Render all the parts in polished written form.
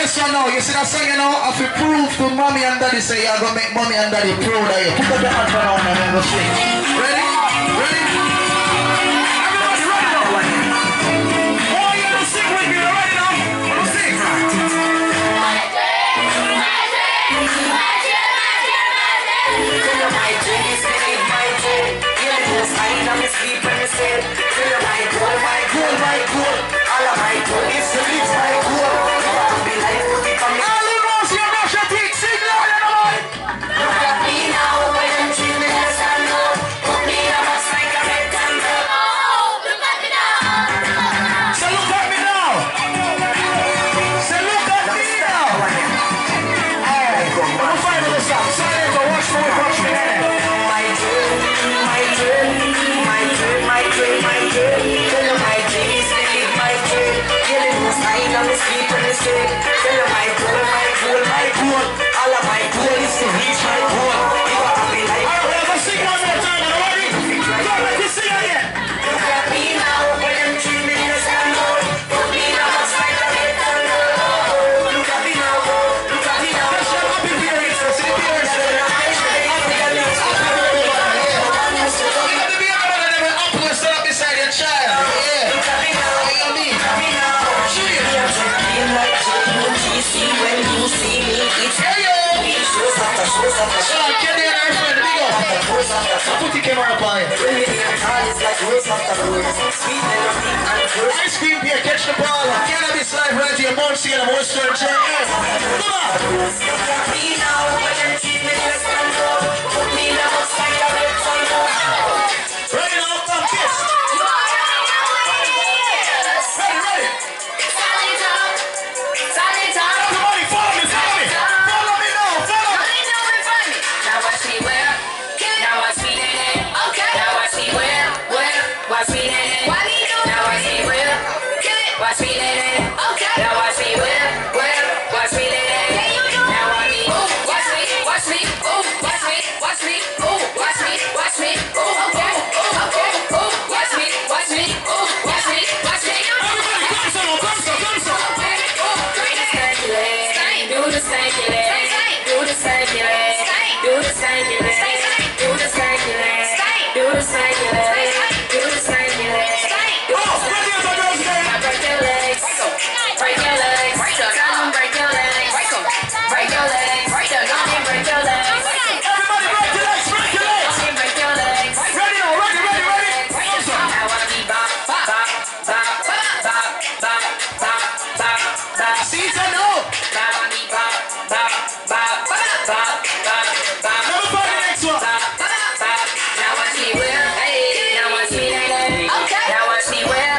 this one now. You see that song, you know? I feel prove to mommy and daddy say you're gonna make mommy and daddy proud of you. Put up your hands around and then go sing. Ready? Ready? Everybody ready now? Oh, you gonna sing with me? You ready now? Sing. Ice cream here, catch the ball. Kanabis live right here, Montego, Western Jamaica. Come on! Ready now, come kiss. Ready, ready. Everybody, follow me, follow me. Follow me now, follow me. Now watch me where? Now watch me there. Okay. Now watch me where? Watch me there. Now watch me where? Watch me there. Okay. Now watch me where? Watch me there. Now watch me. Watch me. Watch me. Watch me. Watch me. Watch me. Watch me. Okay. Okay. Watch me. Watch me. Watch me. Watch me. Everybody, come so. Do the circulate. Do the circulate. Do the circulate. Do the circulate. Do the circulate. Do the circulate. Break your legs. Break your legs. Come on, break your legs. Break your legs. Come on, break your legs. Everybody, break your legs, break your legs. Come on, break your legs. Ready now, ready. Now I be bop, bop, bop, bop, bop, bop, bop, bop, bop. Season now. Now I be bop, bop, bop, bop, bop, bop, bop. Let me find the next one. Now watch me wear, hey, now watch me there. Okay. Now watch me wear.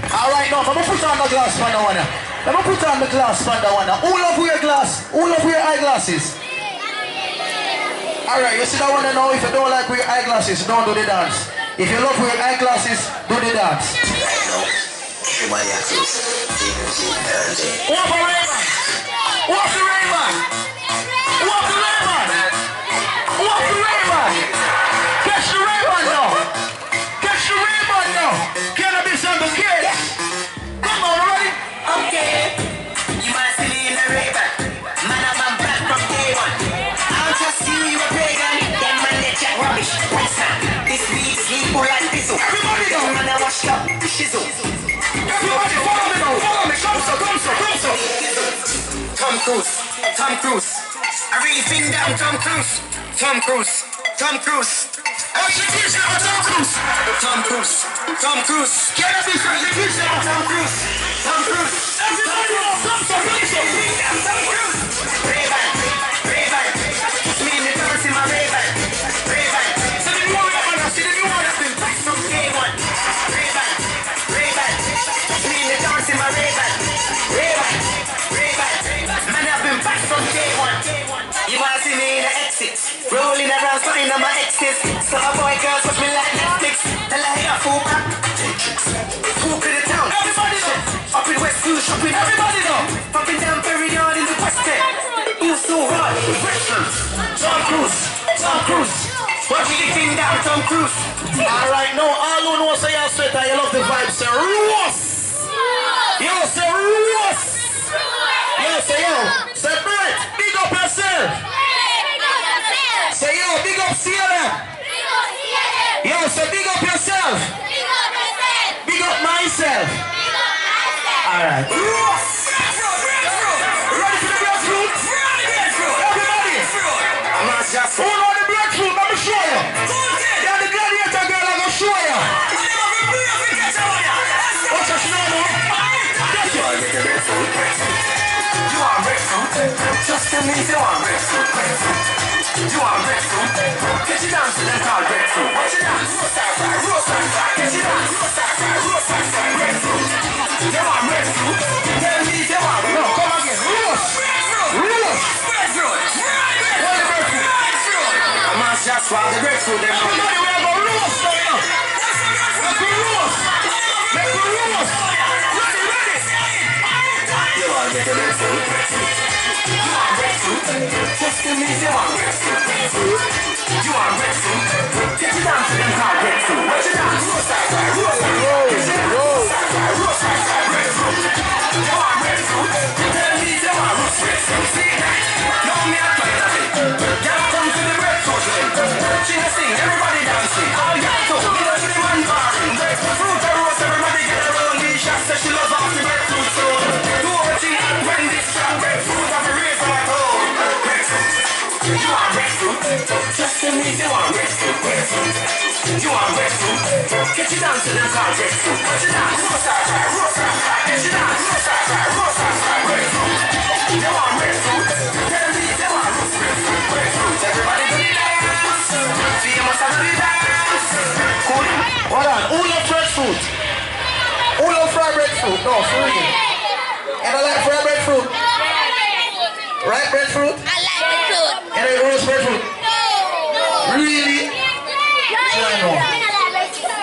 Alright now, let me put on the glass for the one. Let me put on the glass for the one. Who love wear glass? Who love wear eyeglasses? Alright, you see that one now? If you don't like wear eyeglasses, don't do the dance. If you love wear eyeglasses, do the dance. Everybody acts Walk the Rayman! Walk the Rayman! Walk the Rayman! Walk the Rayman! Catch the Rayman now! Catch the Rayman now! Kanabis on the kid! Come on, ready? okay. You might see me in the Ray-Ban. Man, I'm back from day one. I'll just see you a pagan. Then man, they chat rubbish. What's that? This beat is legal like this. Everybody go! Man, I washed up. Shizzle. Everybody follow me now! Follow me! Come so! Tom Cruise. I really think that I'm Tom Cruise. Execution of Tom Cruise! Tom Cruise. Kanabis execution of Tom Cruise! Everybody now! Come so! Tom Cruise. Ray-Ban. Put me in the dance in my Ray-Ban. See the new one, man! See the new one! Back from day one. Ray-Ban. Put me in the dance in my Ray-Ban. Man, I've been back from day one. You wanna see me in the exit, rolling around, starting on my exes. Summer boy girls watch me like Netflix. Tell her, hey, I fool back. Cool to the town. Everybody know! Up in West Blue shopping. Everybody know! Popping down very yard in the West End. You so hard. Tom Cruise. What do you think that Tom Cruise? Alright, now all who know say you're sweat and you love the vibe, say Ross! You say Ross! You say so big up yourself. Big up myself. Alright. Ready for the breadfruit? Everybody. Who know the breadfruit? Let me show you. You're the gladiator girl, I'm gonna show you. What's your name? You are breadfruit. Just tell me if you want breadfruit. You want breadfruit? Get you down to them called breadfruit. What you dance? Roast and fry, roast and fry. Get you down, roast and fry, roast and fry. Breadfruit. You want breadfruit? Tell me if you want. No, come again. Roast. Roast. Breadfruit. What the breadfruit? I must just swallow the breadfruit. Everybody, we are going to roast right now. Let's go roast. Let's go roast. Ready, ready. You want to get the breadfruit? You want breadfruit? Just tell me if you want breadfruit. You want breadfruit? Get you down to them called breadfruit. What you dance? Roast and fry, roast and fry. Get you down, roast and fry, roast and fry. Breadfruit. You want breadfruit? Tell me if you want roast breadfruit. See that? Know me a play of it. Y'all come to the breadfruit lane. Sing a sing, everybody dancing. All y'all go. Me know to the man barring. Breadfruit and roast, everybody get around. The shot says she loves off the breadfruit stone. Do what you want when this strong breadfruit have a raise on my toe. Breadfruit. You want breadfruit? Just tell me if you want breadfruit. Breadfruit. You want breadfruit? Get you down to them called breadfruit. What you dance? Roast and fry, roast and fry. Get you down, roast and fry, roast and fry. Breadfruit. You want breadfruit? Tell me if you want roast breadfruit. Breadfruit. Everybody do the dance. Famous and do the dance. Cool. Hold on. Who love breadfruit? Who love fried breadfruit? No, for real. And I like fried breadfruit. Right breadfruit? I like the fruit. And I roast breadfruit. Really?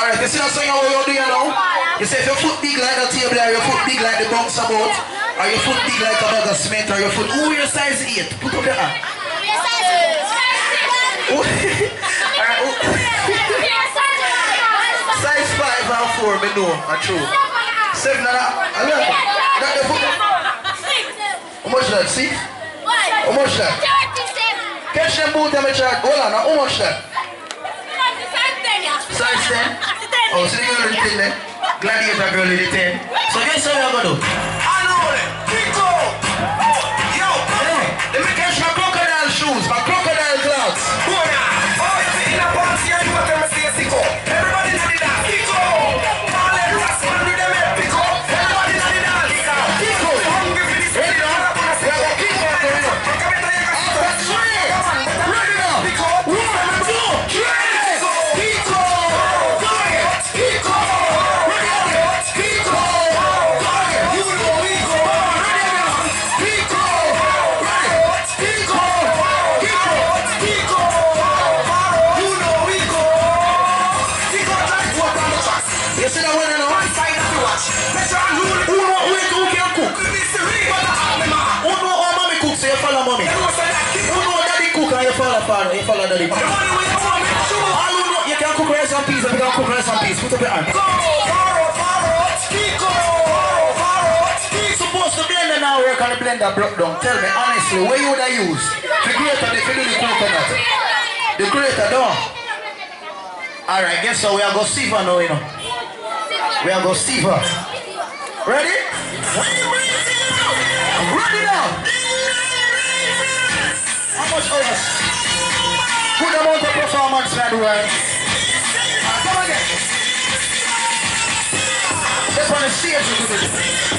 Alright, you see that song what you're doing now? You say if your foot big like the table or your foot big like the bouncer boat or your foot big like a bag of cement or your foot, who your size 8? Put up your hand. Size 5 and 4, me know, that's true. 7 and a half. Got the foot. How much that? 6? How much that? 37. Catch them both and me chart. Hold on, how much that? Size 10? Oh, so the girl in the 10 then? Gladiator girl in the 10. So guess what we're going to do? I know it! Pico! Yo! Let me catch my crocodile shoes, my crocodile gloves. Go now! Oh, you see in a party and you want them to say Pico. Everybody know the dance. Pico! Call it Rassman with them head Pico. Everybody know the dance. Pico! You're hungry for this. Ready now? We're going to keep on going up. That's right! Ready now? Pico! 1, 2, 3! You follow daddy. All who know you can cook rice and peas, if you can cook rice and peas, put up your hand. Supposed to blender now work on the blender broke down. Tell me honestly, what you would have used? The grater, if you do the coconut. The grater, don't. Alright, guess so we are going to sieve now, you know. We are going to sieve. Ready? Ready now. How much others? Good amount of performance, man, right? Come again. That's on the stage.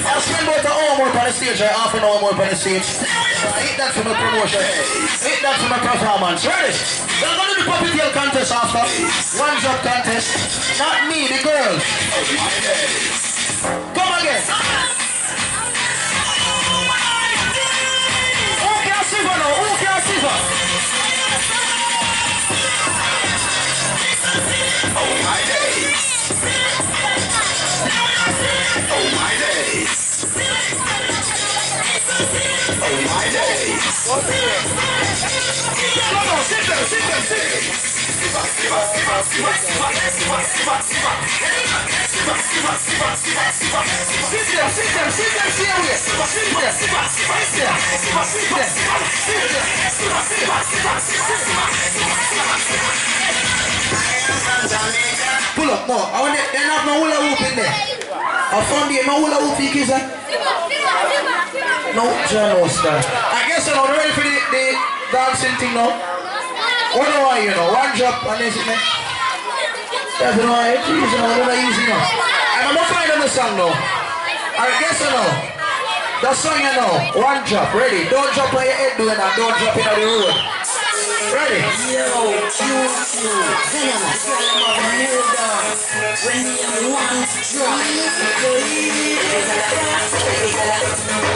I'll spend about an hour more on the stage, or half an hour more on the stage. Hit that for my promotion. Hit that for my performance. Ready? We're going to do the puppy tail contest after. One's up contest. Not me, the girl. Come again. Who can see her now? Who can see her? Oh my days. Oh my days. Oh my days. Come on, sit down, sit down, sit down. Pull up more. I want they have no hula hoop in there. I found the no hula hoop you kids. No, John Oster. I guess I'm not ready for the dancing thing now. What do I, you know? One drop and this, man. That's why it's easy now. It's not easy now. And I'm not finding the song now. I guess I know. The song you know. One drop. Ready? Don't drop on your head doing that. Don't drop in the road. Ready? Yo, Q, Kanabis, new dance. When you want to drop,